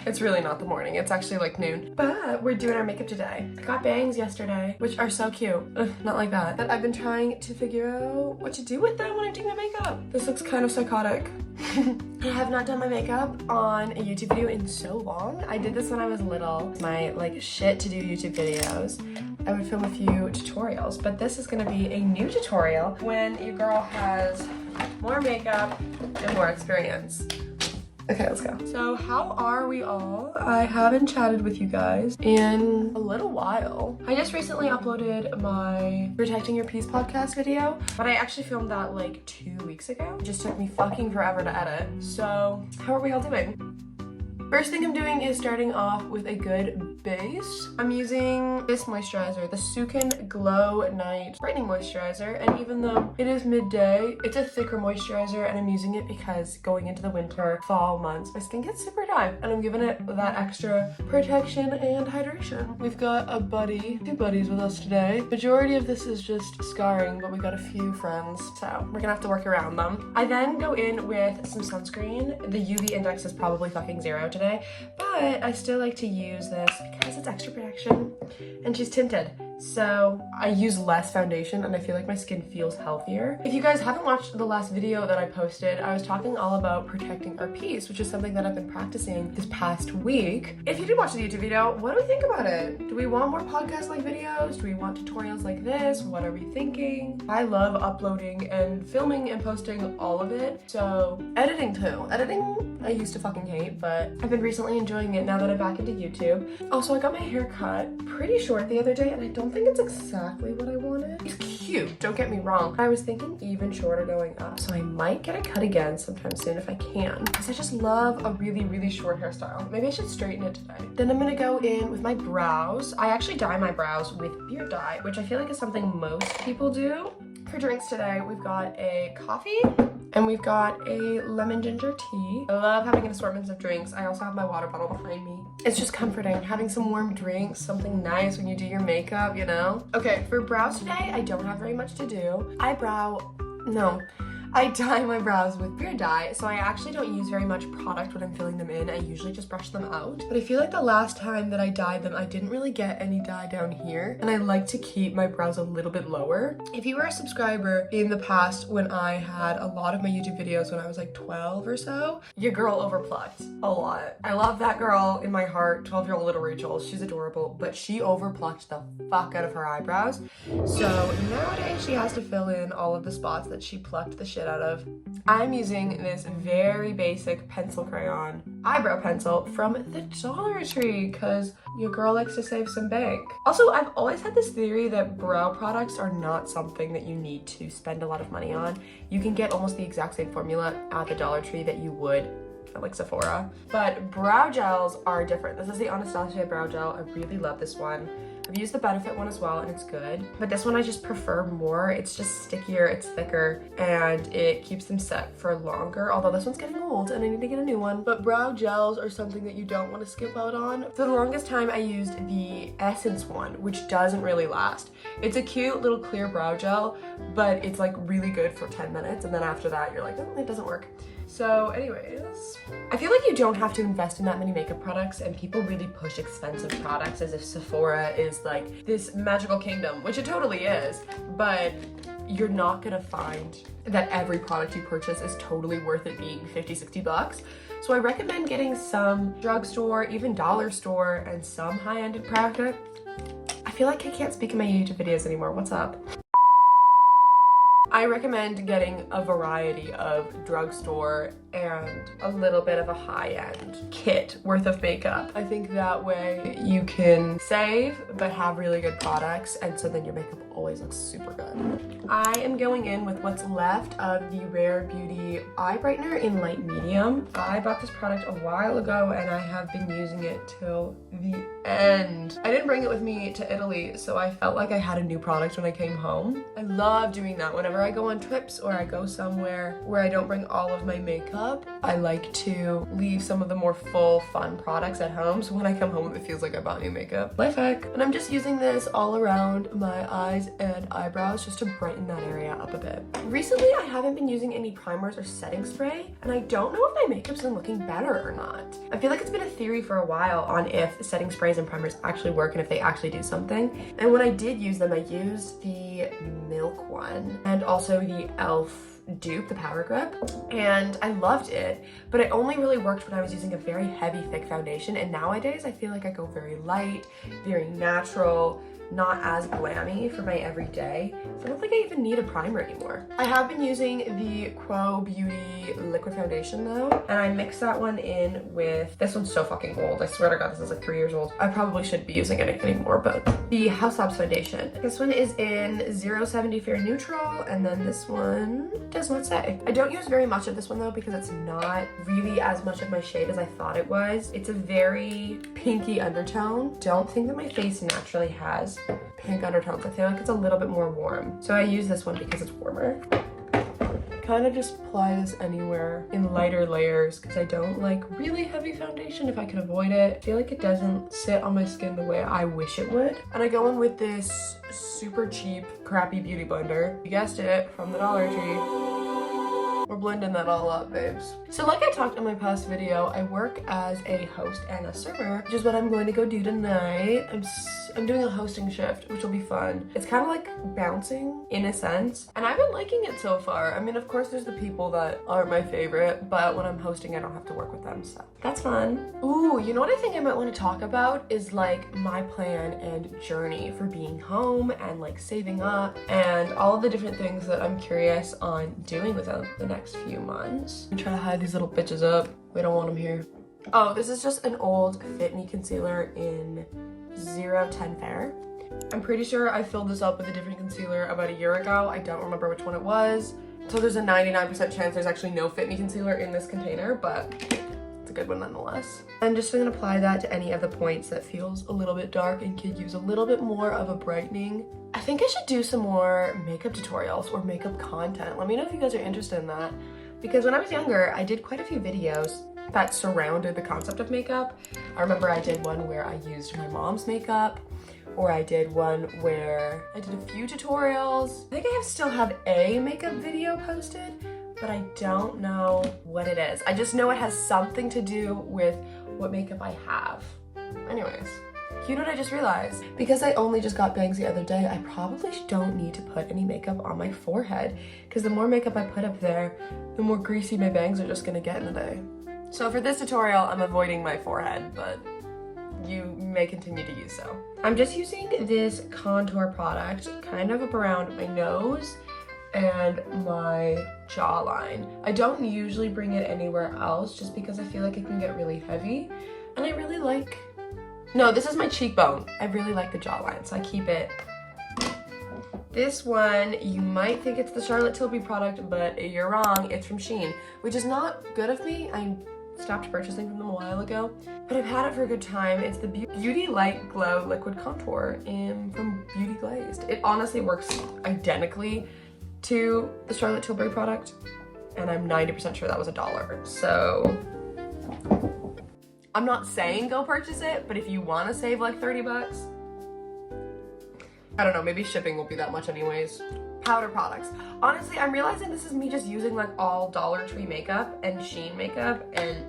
It's really not the morning, it's actually like noon. But we're doing our makeup today. I got bangs yesterday, which are so cute. Ugh, not like that. But I've been trying to figure out what to do with them when I'm doing my makeup. This looks kind of psychotic. I have not done my makeup on a YouTube video in so long. I did this when I was little. My like shit to do YouTube videos. I would film a few tutorials, but this is gonna be a new tutorial when your girl has more makeup and more experience. Okay, let's go. So how are we all? I haven't chatted with you guys in a little while. I just recently uploaded my Protecting Your Peace podcast video, but I actually filmed that like 2 weeks ago. It just took me fucking forever to edit. So how are we all doing? First thing I'm doing is starting off with a good base. I'm using this moisturizer, the Sukin Glow Night Brightening Moisturizer, and even though it is midday, it's a thicker moisturizer, and I'm using it because going into the winter, fall months, my skin gets super dry, and I'm giving it that extra protection and hydration. We've got a buddy, 2 buddies with us today. Majority of this is just scarring, but we got a few friends, so we're gonna have to work around them. I then go in with some sunscreen. The UV index is probably fucking 0 today, but I still like to use this because it's extra protection and she's tinted. So I use less foundation and I feel like my skin feels healthier. If you guys haven't watched the last video that I posted, I was talking all about protecting our peace, which is something that I've been practicing this past week. If you did watch the YouTube video, what do we think about it? Do we want more podcast-like videos? Do we want tutorials like this? What are we thinking? I love uploading and filming and posting all of it. So editing too. Editing I used to fucking hate, but I've been recently enjoying it now that I'm back into YouTube. Also, I got my hair cut pretty short the other day and I don't think it's exactly what I wanted. It's cute, don't get me wrong. I was thinking even shorter going up, so I might get it cut again sometime soon if I can, because I just love a really, really short hairstyle. Maybe I should straighten it today. Then I'm gonna go in with my brows. I actually dye my brows with beard dye, which I feel like is something most people do. For drinks today, we've got a coffee and we've got a lemon ginger tea. I love having an assortment of drinks. I also have my water bottle behind me. It's just comforting, having some warm drinks, something nice when you do your makeup, you know? Okay, for brows today, I don't have very much to do. I dye my brows with beard dye, so I actually don't use very much product when I'm filling them in. I usually just brush them out. But I feel like the last time that I dyed them, I didn't really get any dye down here, and I like to keep my brows a little bit lower. If you were a subscriber in the past when I had a lot of my YouTube videos when I was like 12 or so, your girl overplucked a lot. I love that girl in my heart, 12-year-old little Rachel. She's adorable, but she overplucked the fuck out of her eyebrows. So nowadays she has to fill in all of the spots that she plucked the shit out of. I'm using this very basic pencil crayon eyebrow pencil from the Dollar Tree because your girl likes to save some bank. Also, I've always had this theory that brow products are not something that you need to spend a lot of money on. You can get almost the exact same formula at the Dollar Tree that you would at like Sephora. But brow gels are different. This is the Anastasia brow gel. I really love this one. I've used the Benefit one as well and it's good, but this one I just prefer more. It's just stickier, it's thicker, and it keeps them set for longer, although this one's getting old and I need to get a new one. But brow gels are something that you don't want to skip out on. For the longest time I used the Essence one, which doesn't really last. It's a cute little clear brow gel, but it's like really good for 10 minutes and then after that you're like, oh, it doesn't work. So anyways, I feel like you don't have to invest in that many makeup products, and people really push expensive products as if Sephora is like this magical kingdom, which it totally is, but you're not gonna find that every product you purchase is totally worth it being 50-60 bucks. So I recommend getting some drugstore, even dollar store, and some high-ended product. I feel like I can't speak in my YouTube videos anymore. What's up? I recommend getting a variety of drugstore and a little bit of a high-end kit worth of makeup. I think that way you can save but have really good products, and so then your makeup always looks super good. I am going in with what's left of the Rare Beauty eye brightener in light medium. I bought this product a while ago and I have been using it till the end. I didn't bring it with me to Italy, so I felt like I had a new product when I came home. I love doing that whenever I go on trips or I go somewhere where I don't bring all of my makeup. I like to leave some of the more full, fun products at home, so when I come home it feels like I bought new makeup. Life hack. And I'm just using this all around my eyes and eyebrows just to brighten that area up a bit. Recently, I haven't been using any primers or setting spray, and I don't know if my makeup's been looking better or not. I feel like it's been a theory for a while on if setting sprays and primers actually work and if they actually do something. And when I did use them, I used the Milk one and also the e.l.f. dupe, the Power Grip, and I loved it, but it only really worked when I was using a very heavy, thick foundation, and nowadays I feel like I go very light, very natural, not as glammy for my everyday. So I don't think I even need a primer anymore. I have been using the Quo Beauty liquid foundation though, and I mixed that one in with, this one's so fucking old. I swear to God, this is like 3 years old. I probably shouldn't be using it anymore, but the House Labs foundation. This one is in 070 Fair Neutral, and then this one does not say. I don't use very much of this one though because it's not really as much of my shade as I thought it was. It's a very pinky undertone. Don't think that my face naturally has pink undertones. I feel like it's a little bit more warm. So I use this one because it's warmer. Kind of just apply this anywhere in lighter layers because I don't like really heavy foundation if I can avoid it. I feel like it doesn't sit on my skin the way I wish it would. And I go in with this super cheap, crappy beauty blender. You guessed it, from the Dollar Tree. We're blending that all up, babes. So like I talked in my past video, I work as a host and a server, which is what I'm going to go do tonight. I'm doing a hosting shift, which will be fun. It's kind of like bouncing in a sense, and I've been liking it so far. I mean, of course, there's the people that aren't my favorite, but when I'm hosting, I don't have to work with them, so that's fun. Ooh, you know what I think I might want to talk about is like my plan and journey for being home and like saving up and all of the different things that I'm curious on doing within the next few months. I'm trying to hide these little bitches up. We don't want them here. Oh, this is just an old Fit Me concealer in 010 Fair. I'm pretty sure I filled this up with a different concealer about a year ago. I don't remember which one it was. So there's a 99% chance there's actually no Fit Me concealer in this container, but it's a good one nonetheless. I'm just gonna apply that to any of the points that feels a little bit dark and could use a little bit more of a brightening. I think I should do some more makeup tutorials or makeup content. Let me know if you guys are interested in that. Because when I was younger, I did quite a few videos that surrounded the concept of makeup. I remember I did one where I used my mom's makeup, or I did one where I did a few tutorials. I think I still have a makeup video posted, but I don't know what it is. I just know it has something to do with what makeup I have. Anyways, you know what I just realized? Because I only just got bangs the other day, I probably don't need to put any makeup on my forehead, because the more makeup I put up there, the more greasy my bangs are just gonna get in a day. So for this tutorial, I'm avoiding my forehead, but you may continue to use so. I'm just using this contour product kind of up around my nose and my jawline. I don't usually bring it anywhere else just because I feel like it can get really heavy, and I really like, no, this is my cheekbone. I really like the jawline, so I keep it. This one, you might think it's the Charlotte Tilbury product, but you're wrong. It's from Shein, which is not good of me. I stopped purchasing from them a while ago, but I've had it for a good time. It's the Beauty Light Glow Liquid Contour from Beauty Glazed. It honestly works identically to the Charlotte Tilbury product, and I'm 90% sure that was $1. So I'm not saying go purchase it, but if you want to save like 30 bucks, I don't know, maybe shipping won't be that much anyways. Powder products. Honestly, I'm realizing this is me just using like all Dollar Tree makeup and Shein makeup, and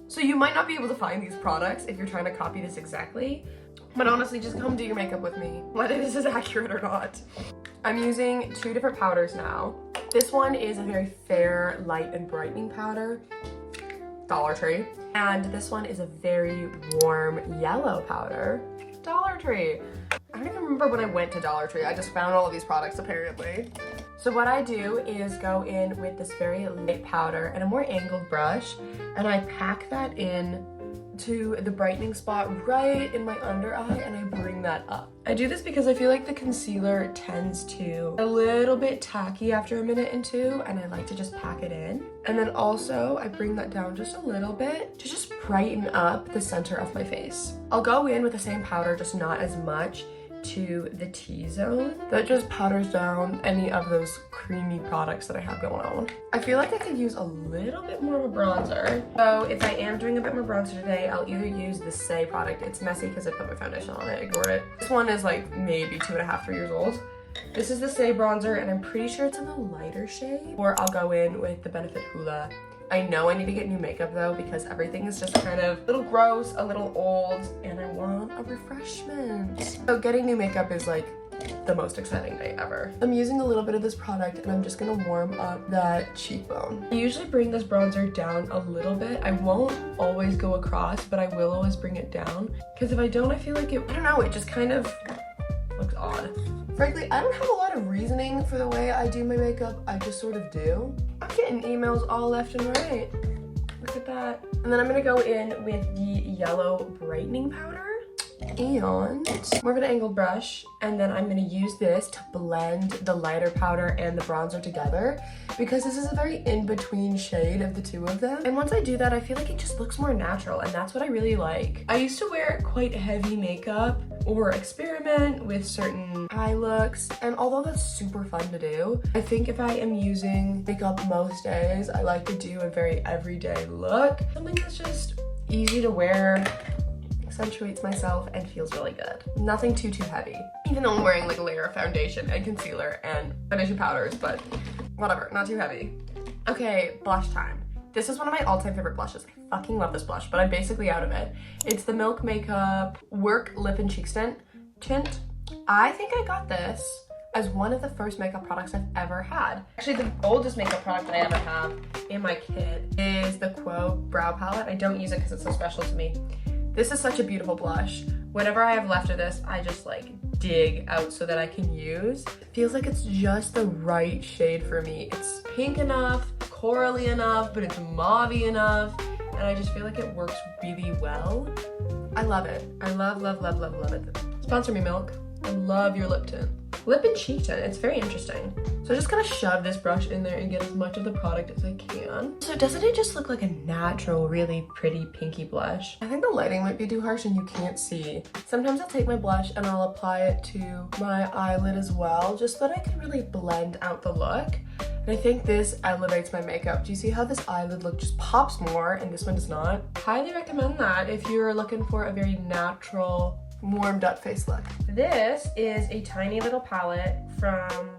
so you might not be able to find these products if you're trying to copy this exactly, but honestly, just come do your makeup with me, whether this is accurate or not. I'm using 2 different powders now. This one is a very fair, light and brightening powder, Dollar Tree, and this one is a very warm yellow powder, Dollar Tree. I I don't even remember when I went to Dollar Tree. I just found all of these products apparently. So what I do is go in with this very light powder and a more angled brush, and I pack that in to the brightening spot right in my under eye, and I bring that up. I do this because I feel like the concealer tends to a little bit tacky after a minute and two, and I like to just pack it in. And then also I bring that down just a little bit to just brighten up the center of my face. I'll go in with the same powder, just not as much, to the T-zone. That just powders down any of those creamy products that I have going on. I feel like I could use a little bit more of a bronzer. So if I am doing a bit more bronzer today, I'll either use the Say product. It's messy because I put my foundation on it, ignore it. This one is like maybe 2.5, 3 years old. This is the Say bronzer, and I'm pretty sure it's in the lighter shade. Or I'll go in with the Benefit Hoola. I know I need to get new makeup though, because everything is just kind of a little gross, a little old, and I want a refreshment. So getting new makeup is like the most exciting day ever. I'm using a little bit of this product, and I'm just gonna warm up that cheekbone. I usually bring this bronzer down a little bit. I won't always go across, but I will always bring it down, because if I don't, I feel like it, I don't know, it just kind of looks odd. Frankly, I don't have a lot of reasoning for the way I do my makeup. I just sort of do. I'm getting emails all left and right. Look at that. And then I'm gonna go in with the yellow brightening powder and more of an angled brush. And then I'm gonna use this to blend the lighter powder and the bronzer together, because this is a very in-between shade of the two of them. And once I do that, I feel like it just looks more natural, and that's what I really like. I used to wear quite heavy makeup or experiment with certain eye looks, and although that's super fun to do, I think if I am using makeup most days, I like to do a very everyday look. Something that's just easy to wear, accentuates myself, and feels really good. Nothing too heavy. Even though I'm wearing like a layer of foundation and concealer and foundation powders, but whatever, not too heavy. Okay, blush time. This is one of my all-time favorite blushes. I fucking love this blush, but I'm basically out of it. It's the Milk Makeup Work Lip and Cheek Tint. I think I got this as one of the first makeup products I've ever had. Actually, the oldest makeup product that I ever have in my kit is the Quo Brow Palette. I don't use it because it's so special to me. This is such a beautiful blush. Whatever I have left of this, I just like dig out so that I can use. It feels like it's just the right shade for me. It's pink enough, corally enough, but it's mauvey enough, and I just feel like it works really well. I love it. I love it. Sponsor me, Milk. I love your lip tint. Lip and cheek tint, it's very interesting. So I'm just gonna shove this brush in there and get as much of the product as I can. So doesn't it just look like a natural, really pretty pinky blush? I think the lighting might be too harsh and you can't see. Sometimes I'll take my blush and I'll apply it to my eyelid as well, just so that I can really blend out the look. And I think this elevates my makeup. Do you see how this eyelid look just pops more and this one does not? Highly recommend that if you're looking for a very natural, warmed up face look. This is a tiny little palette from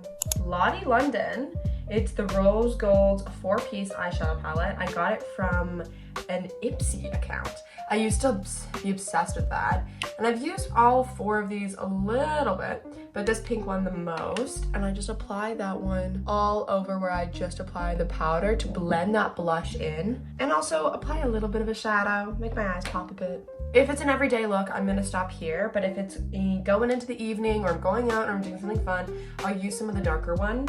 Lottie London. It's the Rose Gold 4-piece eyeshadow palette. I got it from an Ipsy account. I used to be obsessed with that. And I've used all 4 of these a little bit, but this pink one the most. And I just apply that one all over where I just applied the powder to blend that blush in. And also apply a little bit of a shadow, make my eyes pop a bit. If it's an everyday look, I'm gonna stop here, but if it's going into the evening or I'm going out or I'm doing something fun, I'll use some of the darker one.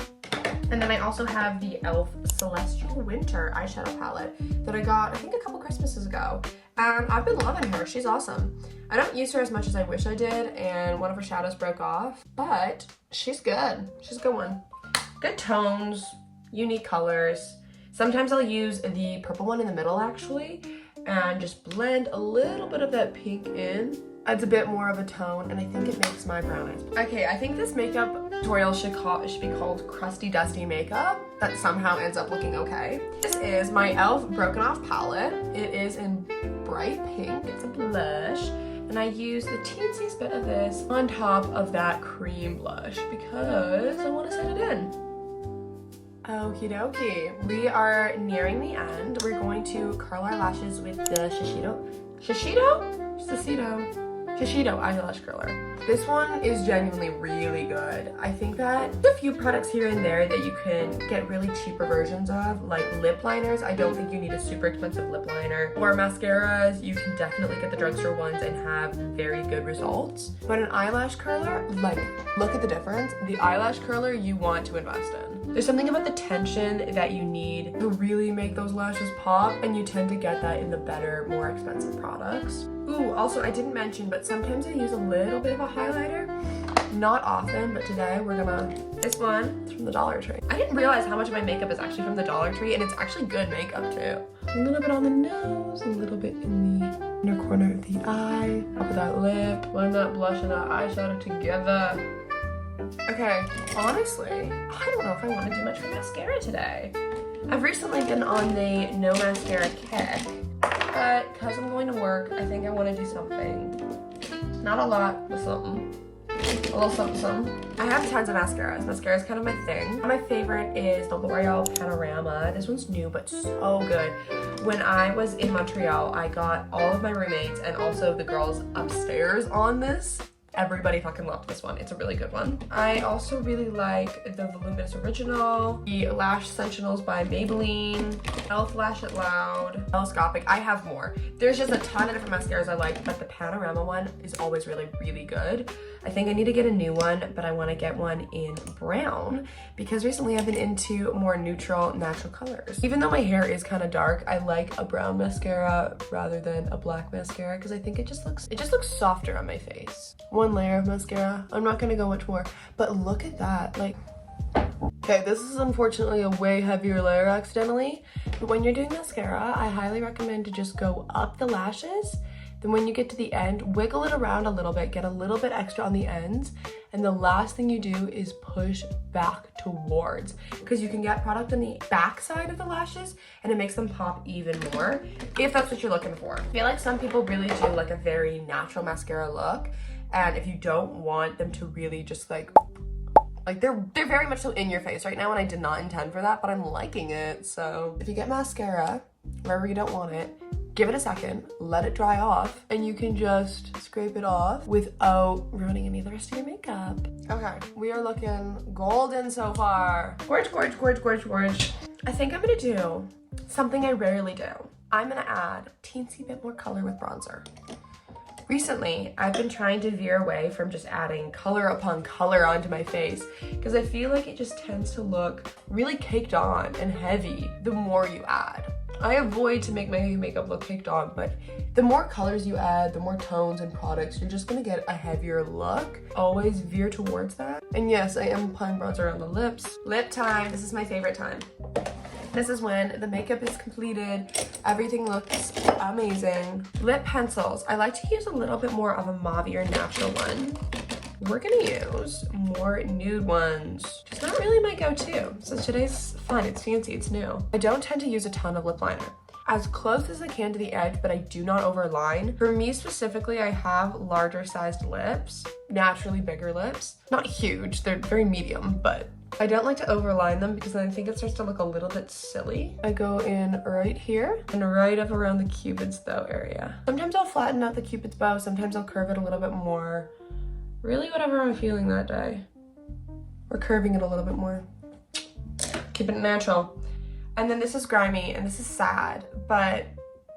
And then I also have the e.l.f. Celestial Winter eyeshadow palette that I got, I think, a couple Christmases ago. And I've been loving her, she's awesome. I don't use her as much as I wish I did, and one of her shadows broke off, but she's good. She's a good one. Good tones, unique colors. Sometimes I'll use the purple one in the middle, actually, and just blend a little bit of that pink in. Adds a bit more of a tone, and I think it makes my brown eyes. Okay, I think this makeup tutorial should be called Crusty Dusty Makeup. That somehow ends up looking okay. This is my e.l.f. Broken Off palette. It is in bright pink, it's a blush, and I use the teensiest bit of this on top of that cream blush because I want to set it in. Okie dokie, we are nearing the end. We're going to curl our lashes with the Shiseido Shiseido eyelash curler. This one is genuinely really good. I think that there's a few products here and there that you can get really cheaper versions of, like lip liners. I don't think you need a super expensive lip liner. Or mascaras, you can definitely get the drugstore ones and have very good results. But an eyelash curler, like, look at the difference. The eyelash curler you want to invest in. There's something about the tension that you need to really make those lashes pop, and you tend to get that in the better, more expensive products. Ooh, also I didn't mention, but sometimes I use a little bit of a highlighter. Not often, but today we're gonna, this one is from the Dollar Tree. I didn't realize how much of my makeup is actually from the Dollar Tree, and it's actually good makeup too. A little bit on the nose, a little bit in the inner corner of the eye, top of that lip. Why not blush and that eyeshadow together? Okay, honestly, I don't know if I want to do much for mascara today. I've recently been on the no mascara kick, but because I'm going to work, I think I want to do something. Not a lot, but something. A little something, something. I have tons of mascaras. Mascara is kind of my thing. My favorite is the L'Oreal Panorama. This one's new, but so good. When I was in Montreal, I got all of my roommates and also the girls upstairs on this. Everybody fucking loved this one. It's a really good one. I also really like the Voluminous Original, the Lash Sensationals by Maybelline, Elf Lash It Loud, Telescopic. I have more. There's just a ton of different mascaras I like, but the Panorama one is always really, really good. I think I need to get a new one, but I want to get one in brown because recently I've been into more neutral, natural colors. Even though my hair is kind of dark, I like a brown mascara rather than a black mascara because I think it just looks softer on my face. One layer of mascara. I'm not gonna go much more, but look at that. Like, okay, this is unfortunately a way heavier layer accidentally, but when you're doing mascara, I highly recommend to just go up the lashes. Then when you get to the end, wiggle it around a little bit, get a little bit extra on the ends, and the last thing you do is push back towards, because you can get product on the back side of the lashes and it makes them pop even more, if that's what you're looking for. I feel like some people really do like a very natural mascara look, and if you don't want them to really just like they're very much so in your face right now, and I did not intend for that, but I'm liking it. So if you get mascara wherever you don't want it, give it a second, let it dry off, and you can just scrape it off without ruining any of the rest of your makeup. Okay, we are looking golden so far. Gorge, gorge, gorge, gorge, gorge. I think I'm gonna do something I rarely do. I'm gonna add a teensy bit more color with bronzer. Recently, I've been trying to veer away from just adding color upon color onto my face because I feel like it just tends to look really caked on and heavy the more you add. I avoid to make my makeup look caked on, but the more colors you add, the more tones and products, you're just gonna get a heavier look. Always veer towards that. And yes, I am applying bronzer on the lips. Lip time, this is my favorite time. This is when the makeup is completed, everything looks amazing. Lip pencils, I like to use a little bit more of a mauvier natural one. We're gonna use more nude ones. It's not really my go-to, so today's fun, it's fancy, it's new. I don't tend to use a ton of lip liner. As close as I can to the edge, but I do not overline. For me specifically, I have larger sized lips, naturally bigger lips. Not huge, they're very medium, but I don't like to overline them because then I think it starts to look a little bit silly. I go in right here and right up around the Cupid's bow area. Sometimes I'll flatten out the Cupid's bow, sometimes I'll curve it a little bit more. Really whatever I'm feeling that day. Or curving it a little bit more. Keeping it natural. And then this is grimy and this is sad, but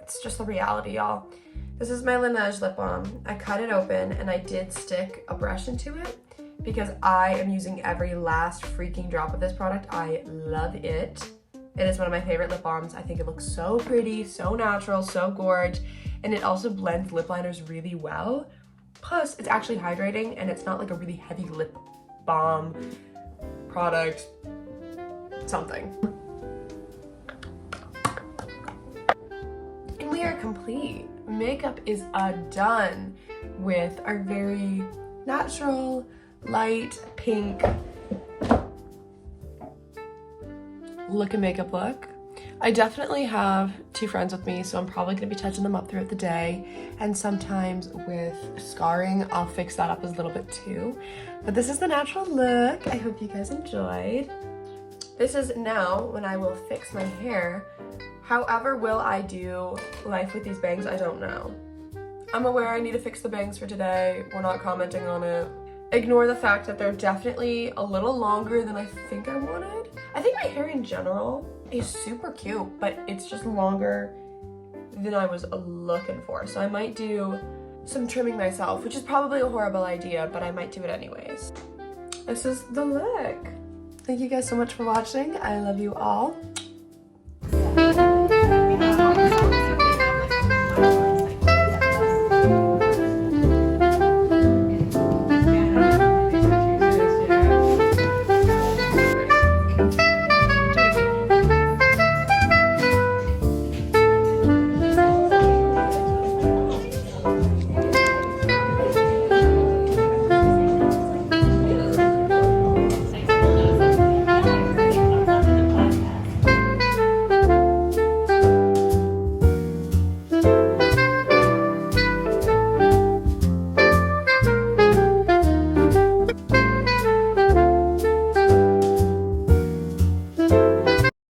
it's just the reality, y'all. This is my Laneige lip balm. I cut it open and I did stick a brush into it because I am using every last freaking drop of this product. I love it. It is one of my favorite lip balms. I think it looks so pretty, so natural, so gorge, and it also blends lip liners really well. Plus, it's actually hydrating and it's not like a really heavy lip balm product. Something. And we are complete. Makeup is done with our very natural, light pink look and makeup look. I definitely have two friends with me, so I'm probably gonna be touching them up throughout the day, and sometimes with scarring, I'll fix that up a little bit too. But this is the natural look. I hope you guys enjoyed. This is now when I will fix my hair. However, will I do life with these bangs? I don't know. I'm aware I need to fix the bangs for today. We're not commenting on it. Ignore the fact that they're definitely a little longer than I think I wanted. I think my hair in general is super cute, but it's just longer than I was looking for. So I might do some trimming myself, which is probably a horrible idea, but I might do it anyways. This is the look. Thank you guys so much for watching. I love you all.